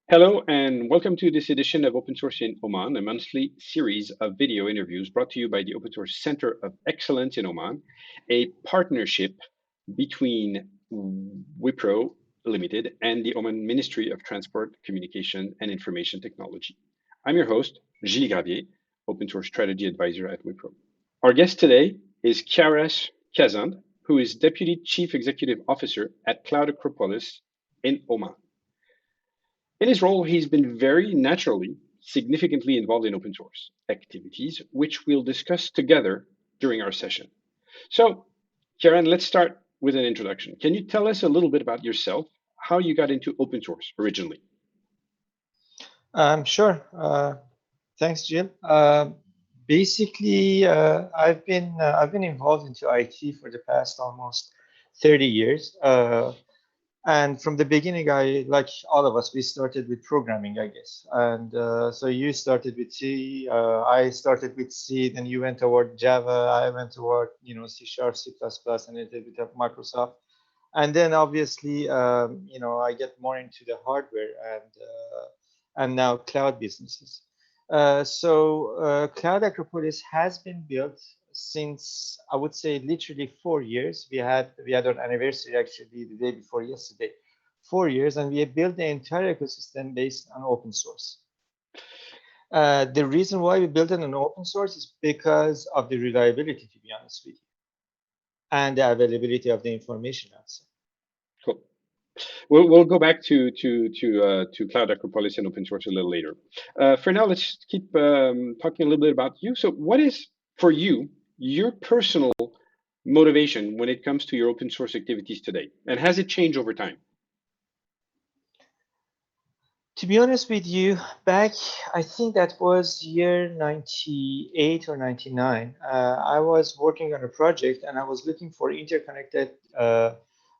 Hello, and welcome to this edition of Open Source in Oman, a monthly series of video interviews brought to you by the Open Source Center of Excellence in Oman, a partnership between Wipro Limited and the Oman Ministry of Transport, Communication, and Information Technology. I'm your host, Gilles Gravier, Open Source Strategy Advisor at Wipro. Our guest today is Kiarash Kiazand, who is Deputy Chief Executive Officer at CloudAcropolis in Oman. In his role, he's been very naturally significantly involved in open source activities, which we'll discuss together during our session. So, Karen, let's start with an introduction. Can you tell us a little bit about yourself, how you got into open source originally? Sure. Thanks, Jim. Basically, I've been involved into IT for the past almost 30 years. And from the beginning, like all of us, we started with programming, I guess. And so you started with C, I started with C, then you went toward Java, I went toward C Sharp, C++, and a little bit of Microsoft. And then obviously, I get more into the hardware and now cloud businesses. Cloud Acropolis has been built since, I would say, literally 4 years. We had our anniversary actually the day before yesterday, 4 years, and we have built the entire ecosystem based on open source. The reason why we built it on open source is because of the reliability, to be honest with you, and the availability of the information outside. Cool. We'll go back to Cloud Acropolis and open source a little later. For now, let's keep talking a little bit about you. So, what is for you your personal motivation when it comes to your open source activities today, and has it changed over time? To be honest with you, back, I think that was year 98 or 99, I was working on a project and I was looking for interconnected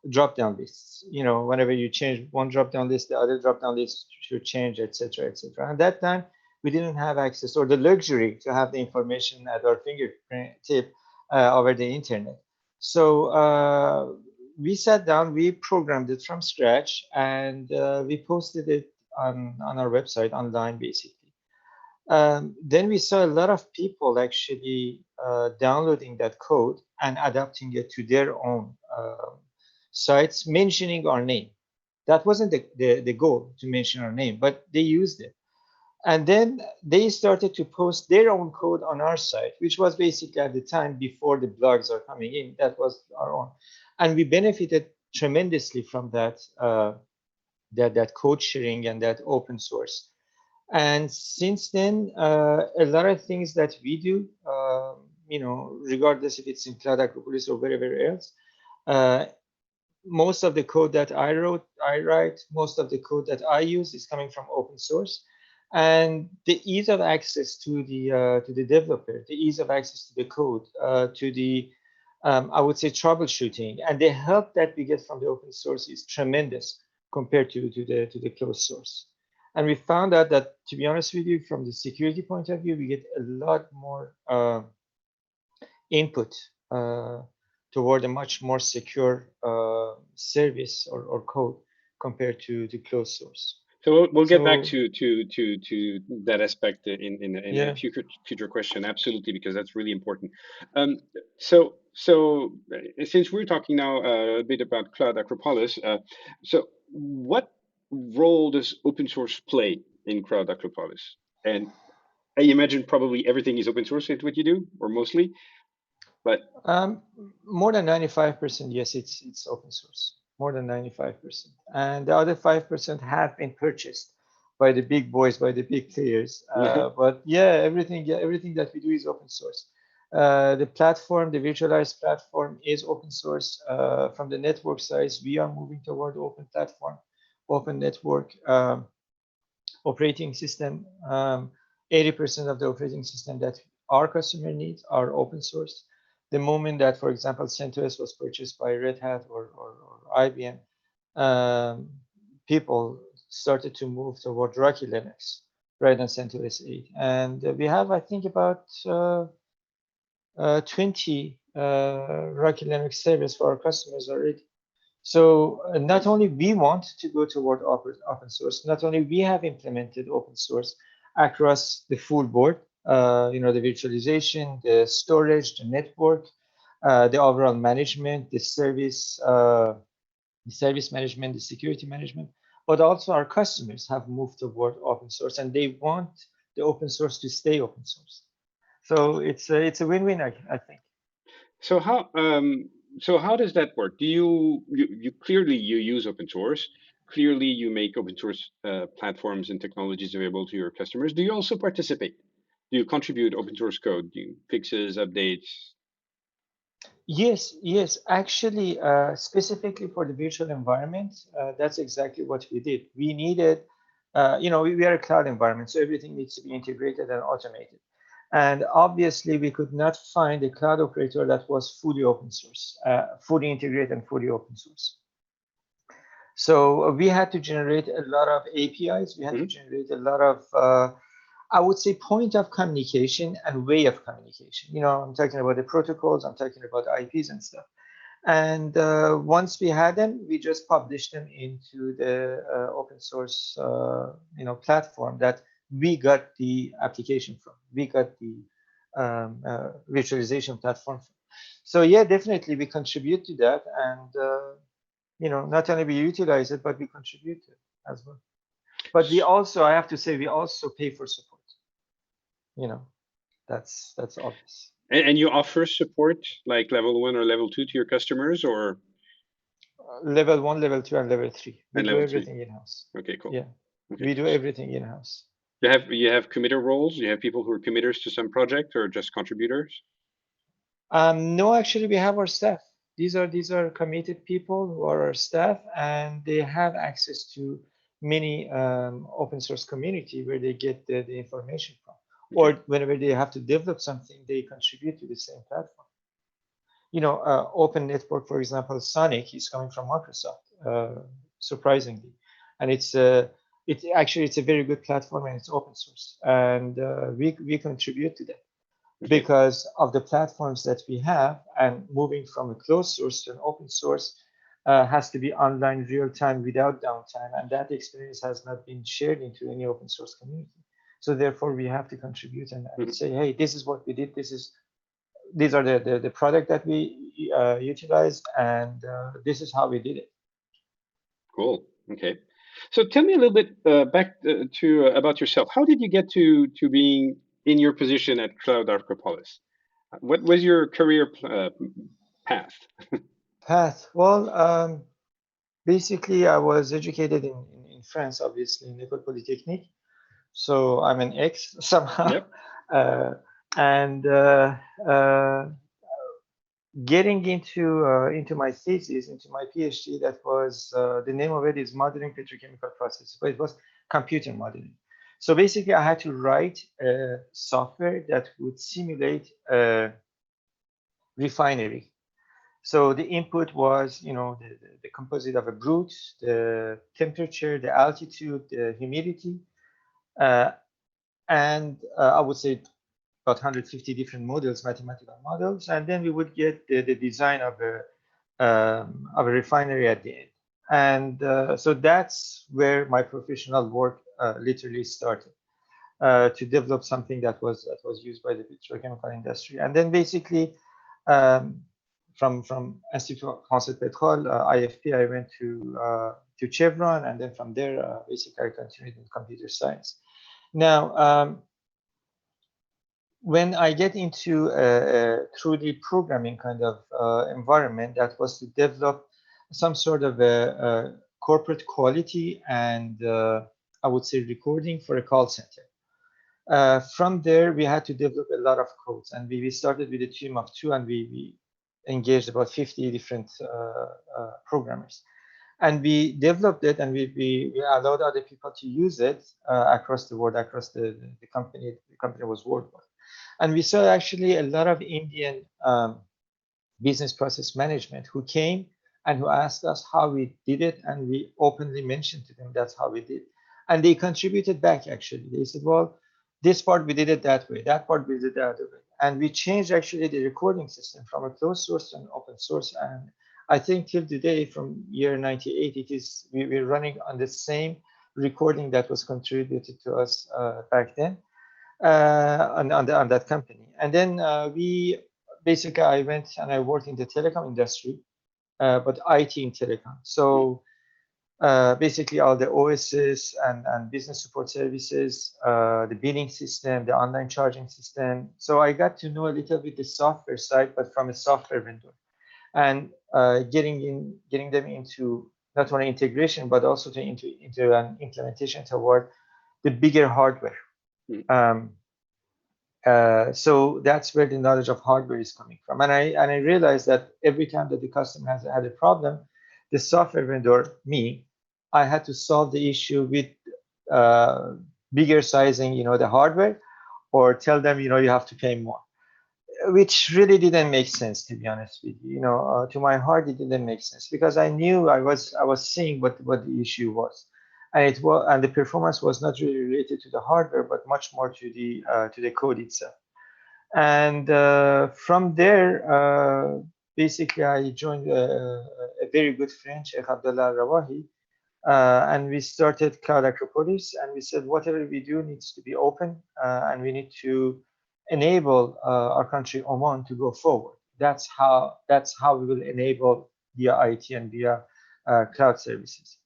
drop-down lists. Whenever you change one drop-down list, the other drop-down list should change, etc., etc. And that time, we didn't have access or the luxury to have the information at our fingertip over the internet. So we sat down, we programmed it from scratch, and we posted it on our website online, basically. Then we saw a lot of people actually downloading that code and adapting it to their own sites, mentioning our name. That wasn't the goal, to mention our name, but they used it. And then they started to post their own code on our site, which was basically at the time before the blogs are coming in. That was our own. And we benefited tremendously from that that code sharing and that open source. And since then, a lot of things that we do, regardless if it's in Cloud Acropolis or wherever else, most of the code that I write, most of the code that I use is coming from open source. And the ease of access to the developer, the ease of access to the code, to the I would say troubleshooting, and the help that we get from the open source is tremendous compared to the closed source. And we found out that, to be honest with you, from the security point of view, we get a lot more input toward a much more secure service or code compared to the closed source. So we'll get back to that aspect in a future question, absolutely, because that's really important. So since we're talking now a bit about Cloud Acropolis, so what role does open source play in Cloud Acropolis? And I imagine probably everything is open source. It's what you do, or mostly, but more than 95%, yes, it's open source. More than 95%, and the other 5% have been purchased by the big boys, by the big players. But yeah, everything that we do is open source. The platform, the virtualized platform, is open source. From the network side, we are moving toward open platform, open network operating system. 80% of the operating system that our customer needs are open source. The moment that, for example, CentOS was purchased by Red Hat or IBM, people started to move toward Rocky Linux rather than CentOS 8. And we have, I think, about 20 Rocky Linux servers for our customers already. So not only we want to go toward open source, not only we have implemented open source across the full board, the virtualization, the storage, the network, the overall management, the service management, the security management, but also our customers have moved toward open source and they want the open source to stay open source. So it's a win-win, I think. So how does that work? Do you clearly you use open source? Clearly, you make open source platforms and technologies available to your customers. Do you also participate? Do you contribute open source code? Do you fixes, updates? Yes, yes. Actually, specifically for the virtual environment, that's exactly what we did. We needed, we are a cloud environment, so everything needs to be integrated and automated. And obviously, we could not find a cloud operator that was fully open source, fully integrated and fully open source. So we had to generate a lot of APIs. We had to generate a lot of, I would say, point of communication and way of communication. I'm talking about the protocols, I'm talking about IPs and stuff. And once we had them, we just published them into the open source, platform that we got the application from. We got the virtualization platform from. So yeah, definitely we contribute to that, and not only we utilize it, but we contribute to it as well. But we also, I have to say, we also pay for support. That's obvious. And you offer support like level 1 or level 2 to your customers, or Level 1, level 2, and level 3. We and do level 3? everything in-house. Okay, cool. Yeah, Okay. we do everything in-house. You have committer roles? You have people who are committers to some project or just contributors? No, actually, we have our staff. These are committed people who are our staff, and they have access to many open source community where they get the information from. Okay. Or whenever they have to develop something, they contribute to the same platform. Open network, for example, Sonic is coming from Microsoft, surprisingly, and it's a very good platform and it's open source, and we contribute to that. Okay. Because of the platforms that we have, and moving from a closed source to an open source has to be online real time without downtime, and that experience has not been shared into any open source community. So therefore, we have to contribute and say, hey, this is what we did. These are the product that we utilized, and this is how we did it. Cool. Okay. So tell me a little bit back to about yourself. How did you get to being in your position at CloudAcropolis? What was your career path? Path. Well, basically, I was educated in France, obviously, in École Polytechnique. So I'm an ex somehow. Yep. And getting into my thesis, into my PhD, that was the name of it is modeling petrochemical processes, but it was computer modeling. So basically, I had to write a software that would simulate a refinery. So the input was, the composite of a brute, the temperature, the altitude, the humidity, and I would say about 150 different models, mathematical models, and then we would get the design of a refinery at the end. And so that's where my professional work literally started, to develop something that was used by the petrochemical industry. And then basically, from Institut Français Pétrole, IFP, I went to Chevron, and then from there, basically I continued in computer science. Now, when I get into a 3D programming kind of environment, that was to develop some sort of a corporate quality and I would say recording for a call center. From there, we had to develop a lot of codes, and we started with a team of 2, and we engaged about 50 different programmers. And we developed it, and we allowed other people to use it across the world, across the company. The company was worldwide. And we saw actually a lot of Indian business process management who came and who asked us how we did it, and we openly mentioned to them that's how we did. And they contributed back, actually. They said, well, this part we did it that way, that part we did it that way. And we changed actually the recording system from a closed source to an open source. And I think till today, from year 98, we're running on the same recording that was contributed to us back then on that company. And then we basically, I went and I worked in the telecom industry, but IT in telecom. So basically all the OSs and business support services, the billing system, the online charging system. So I got to know a little bit the software side, but from a software vendor, and getting them into not only integration but also into an implementation toward the bigger hardware. Um, so that's where the knowledge of hardware is coming from. And I realized that every time that the customer has had a problem, the software vendor, me, I had to solve the issue with bigger sizing, the hardware, or tell them, you have to pay more, which really didn't make sense, to be honest with you. To my heart, it didn't make sense because I knew I was seeing what the issue was, and the performance was not really related to the hardware, but much more to the code itself. And from there, basically, I joined a very good friend, Sheikh Abdullah Rawahi, and we started CloudAcropolis, and we said whatever we do needs to be open, and we need to enable our country, Oman, to go forward. That's how we will enable via IT and via cloud services.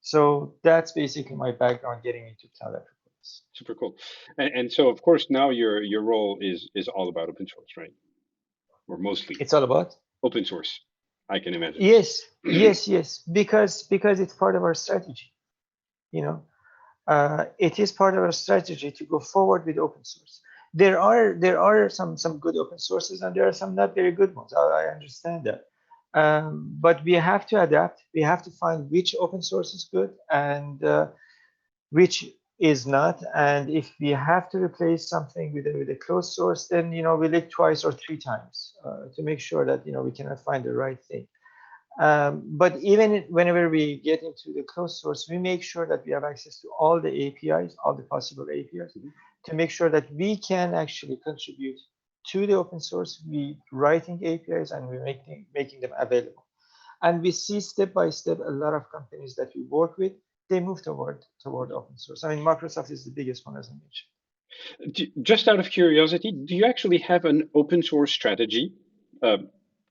So that's basically my background getting into CloudAcropolis. Super cool. And so, of course, now your role is all about open source, right? Or mostly It's all about. open source, I can imagine. Yes, yes, yes, because it's part of our strategy. You know, it is part of our strategy to go forward with open source. There are some good open sources and there are some not very good ones. I understand that, but we have to adapt. We have to find which open source is good and which is not. And if we have to replace something with a closed source, then we look twice or three times to make sure that we cannot find the right thing. But even whenever we get into the closed source, we make sure that we have access to all the APIs, all the possible APIs, to make sure that we can actually contribute to the open source. We writing APIs and we're making them available. And we see step by step a lot of companies that we work with, they move toward open source. I mean, Microsoft is the biggest one, as I mentioned. Just out of curiosity, do you actually have an open source strategy,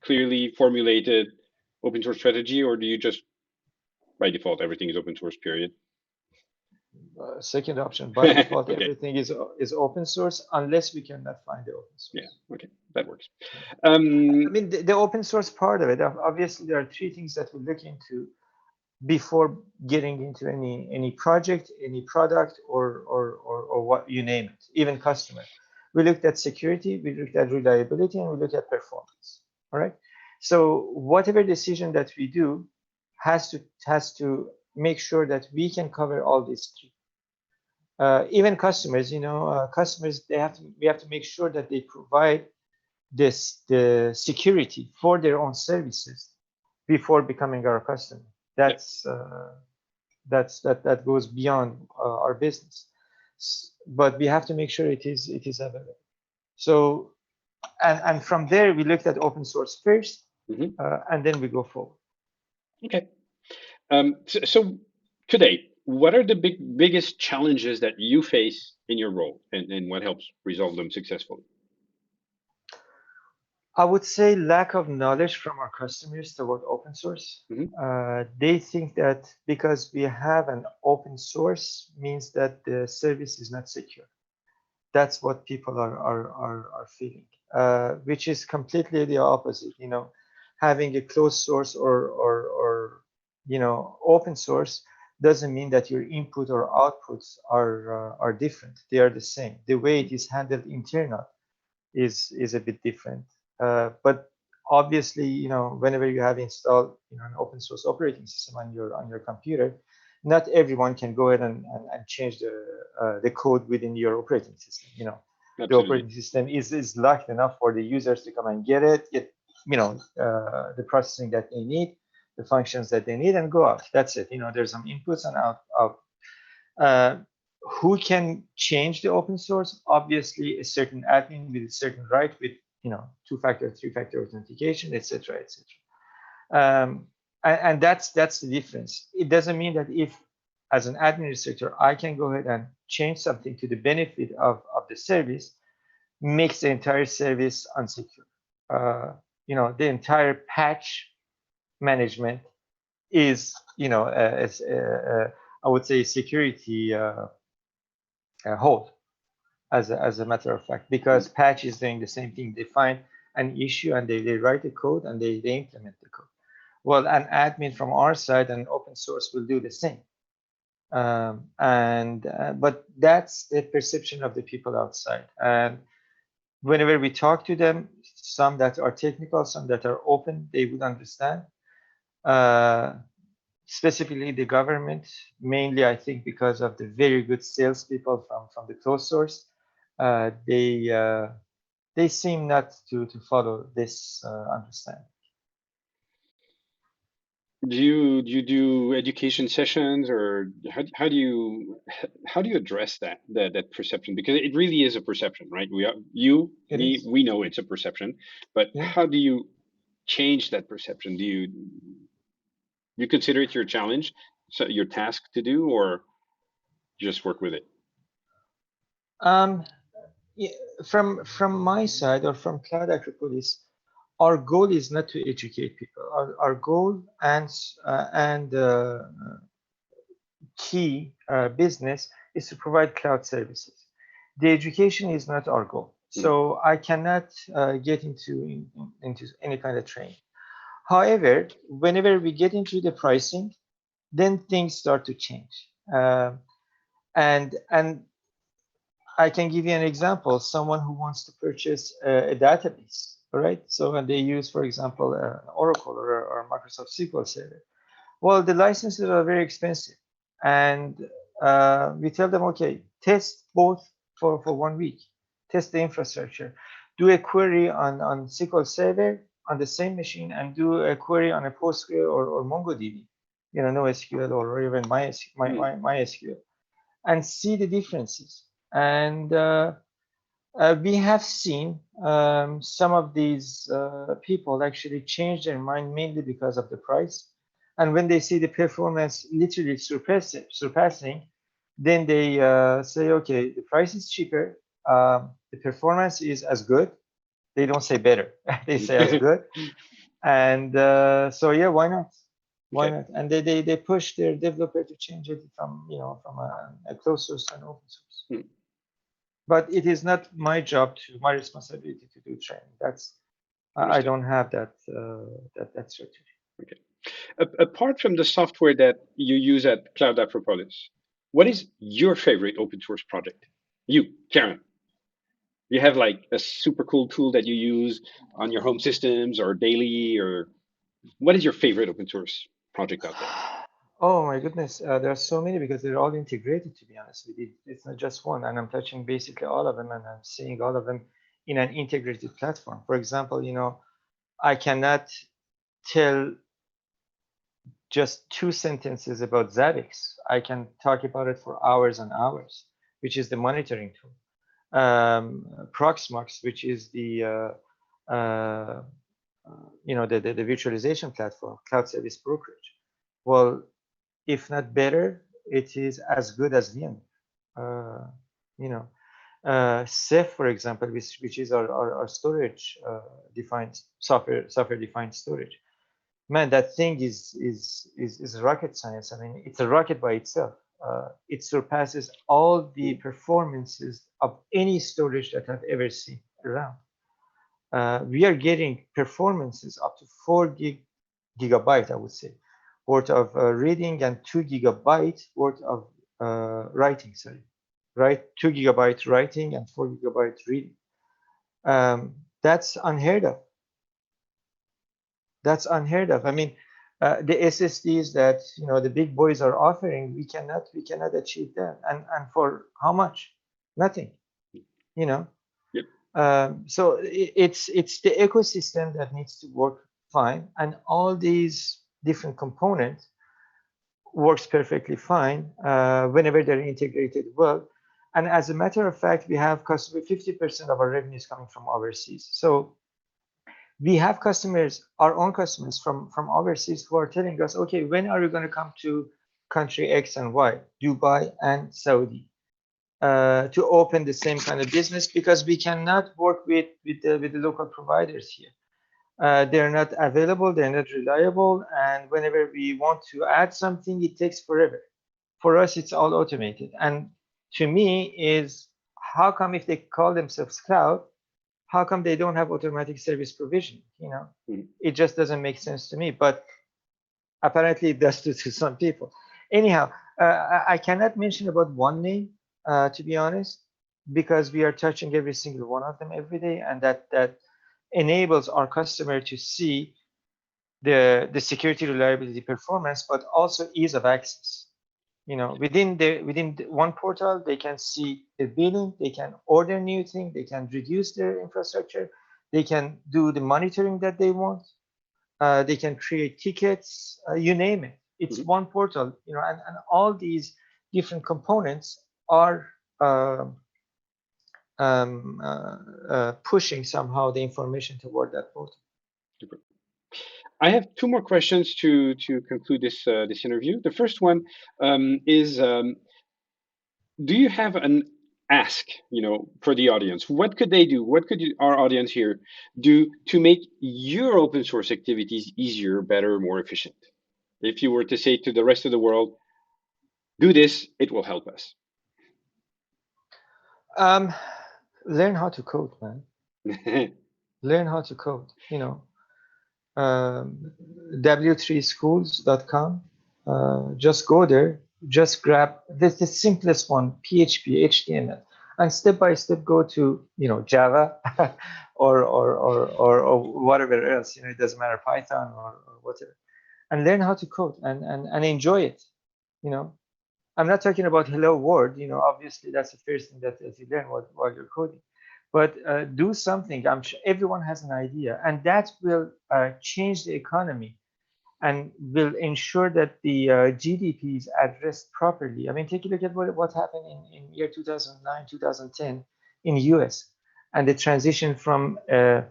clearly formulated open source strategy, or do you just, by default, everything is open source, period? Second option, by default, Okay. everything is open source unless we cannot find the open source. Yeah, okay, that works. I mean, the open source part of it, obviously, there are three things that we look into before getting into any project, any product, or what you name it, even customer. We looked at security, we looked at reliability, and we looked at performance. All right. So whatever decision that we do has to make sure that we can cover all these three. Even customers, customers, we have to make sure that they provide the security for their own services before becoming our customer. That goes beyond our business, but we have to make sure it is available. So, and from there we looked at open source first, and then we go forward. Okay. So today, what are the biggest challenges that you face in your role, and what helps resolve them successfully? I would say lack of knowledge from our customers toward open source. They think that because we have an open source means that the service is not secure. That's what people are feeling, which is completely the opposite. Having a closed source or open source doesn't mean that your input or outputs are different. They are the same. The way it is handled internal is a bit different. But obviously, whenever you have installed an open source operating system on your computer, not everyone can go ahead and change the code within your operating system. Absolutely. The operating system is locked enough for the users to come and get the processing that they need, the functions that they need, and go out. That's it. There's some inputs and out. Who can change the open source? Obviously, a certain admin with a certain right, with two-factor, three-factor authentication, etc., etc. And that's the difference. It doesn't mean that if, as an administrator, I can go ahead and change something to the benefit of the service, makes the entire service unsecure. The entire patch management is, I would say, security hold, as a matter of fact, because patch is doing the same thing. They find an issue and they write the code and they implement the code. Well, an admin from our side and open source will do the same. But that's the perception of the people outside. And whenever we talk to them, some that are technical, some that are open, they would understand. Specifically the government, mainly I think because of the very good salespeople from the closed source, they seem not to follow this understanding. Do you do education sessions, or how do you address that perception? Because it really is a perception, right? We know it's a perception, but Yeah. how do you change that perception? Do you consider it your challenge, so your task to do, or just work with it? Yeah, from my side or from CloudAcropolis, our goal is not to educate people. Our goal and key business is to provide cloud services. The education is not our goal, so I cannot get into any kind of training. However, whenever we get into the pricing, then things start to change. And I can give you an example. Someone who wants to purchase a database, all right? So when they use, for example, Oracle or Microsoft SQL Server, well, the licenses are very expensive, and we tell them, okay, test both for 1 week, test the infrastructure, do a query on SQL Server on the same machine, and do a query on a PostgreSQL or MongoDB, NoSQL or even MySQL, and see the differences. And we have seen some of these people actually change their mind mainly because of the price. And when they see the performance literally surpassing, then they say, okay, the price is cheaper, the performance is as good. They don't say better, they say as good. And so yeah, why not? Why not? And they push their developer to change it from a closed source and open source. But it is not my responsibility to do training. I don't have that strategy. Okay. Apart from the software that you use at CloudAcropolis, what is your favorite open source project? You, Karen. You have like a super cool tool that you use on your home systems or daily, or what is your favorite open source project out there? Oh my goodness, there are so many because they're all integrated, to be honest with you. It's not just one, and I'm touching basically all of them, and I'm seeing all of them in an integrated platform. For example, I cannot tell just 2 sentences about Zabbix. I can talk about it for hours and hours, which is the monitoring tool. Proxmox, which is the the virtualization platform, cloud service brokerage. Well, if not better, it is as good as VM. Ceph, for example, which is our storage defined software defined storage. Man, that thing is rocket science. I mean, it's a rocket by itself. It surpasses all the performances of any storage that I've ever seen around. We are getting performances up to 4 gigabyte, I would say, worth of reading, and 2 gigabyte worth of writing. Sorry, right? 2 gigabyte writing and 4 gigabyte reading. That's unheard of. That's unheard of. I mean, the SSDs that the big boys are offering, we cannot achieve that. And for how much? Nothing. Yep. So it's the ecosystem that needs to work fine, and all these different components works perfectly fine whenever they're integrated well. And as a matter of fact, we have 50% of our revenues coming from overseas. So We have customers, our own customers from overseas who are telling us, okay, when are you going to come to country X and Y, Dubai and Saudi, to open the same kind of business, because we cannot work with the local providers here. They're not available, they're not reliable, and whenever we want to add something, it takes forever. For us, it's all automated. And to me is, how come if they call themselves cloud, how come they don't have automatic service provision? It just doesn't make sense to me, but apparently it does to some people. Anyhow, I cannot mention about one name, to be honest, because we are touching every single one of them every day, and that enables our customer to see the security, reliability, performance, but also ease of access. Within one portal, they can see the billing, they can order new things, they can reduce their infrastructure, they can do the monitoring that they want, they can create tickets, you name it. It's one portal, and all these different components are pushing somehow the information toward that portal. Super. I have two more questions to conclude this interview. The first one is, do you have an ask, for the audience? What could they do? What could our audience here do to make your open source activities easier, better, more efficient? If you were to say to the rest of the world, do this, it will help us. Learn how to code, man. Learn how to code. W3schools.com. Just go there. Just grab the simplest one, PHP, HTML, and step by step go to Java or whatever else. It doesn't matter, Python or whatever, and learn how to code and enjoy it. I'm not talking about hello world. Obviously that's the first thing that you learn while you're coding. But do something. I'm sure everyone has an idea, and that will change the economy and will ensure that the GDP is addressed properly. I mean, take a look at what happened in year 2009, 2010 in US, and the transition from a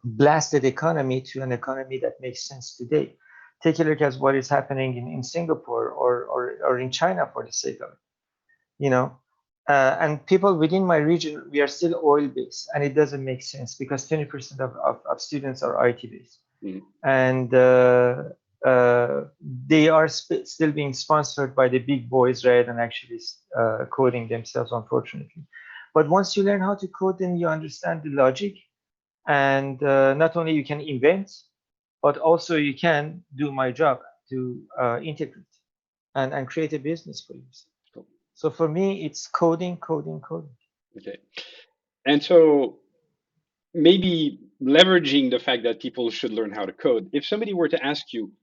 blasted economy to an economy that makes sense today. Take a look at what is happening in Singapore or in China, for the sake of it. And people within my region, we are still oil-based, and it doesn't make sense because 20% of students are IT-based. And they are still being sponsored by the big boys rather than actually coding themselves, unfortunately. But once you learn how to code, then you understand the logic, and not only you can invent, but also you can do my job to integrate and create a business for yourself. Cool. So for me, it's coding. Okay. And so maybe leveraging the fact that people should learn how to code, if somebody were to ask you,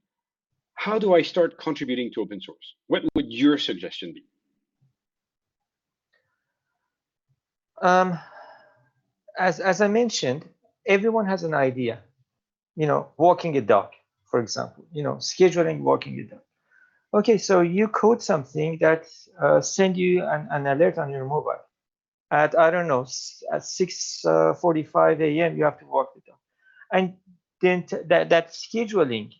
how do I start contributing to open source? What would your suggestion be? As I mentioned, everyone has an idea. Walking a dog, for example. Scheduling walking a dog. Okay, so you code something that send you an alert on your mobile at, I don't know, at 6:45 a.m. you have to walk the dog, and then that scheduling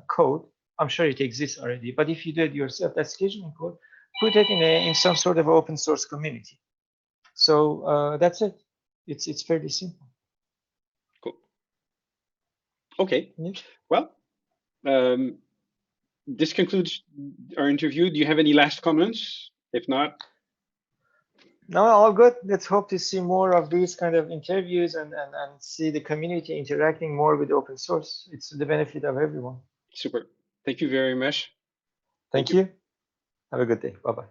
code, I'm sure it exists already, but if you do it yourself, that scheduling code, put it in some sort of open source community. So that's it. It's fairly simple. Cool. Okay. Yeah. Well, this concludes our interview. Do you have any last comments? If not, no, all good. Let's hope to see more of these kind of interviews and see the community interacting more with open source. It's the benefit of everyone. Super. Thank you very much. Thank you. Have a good day. Bye-bye.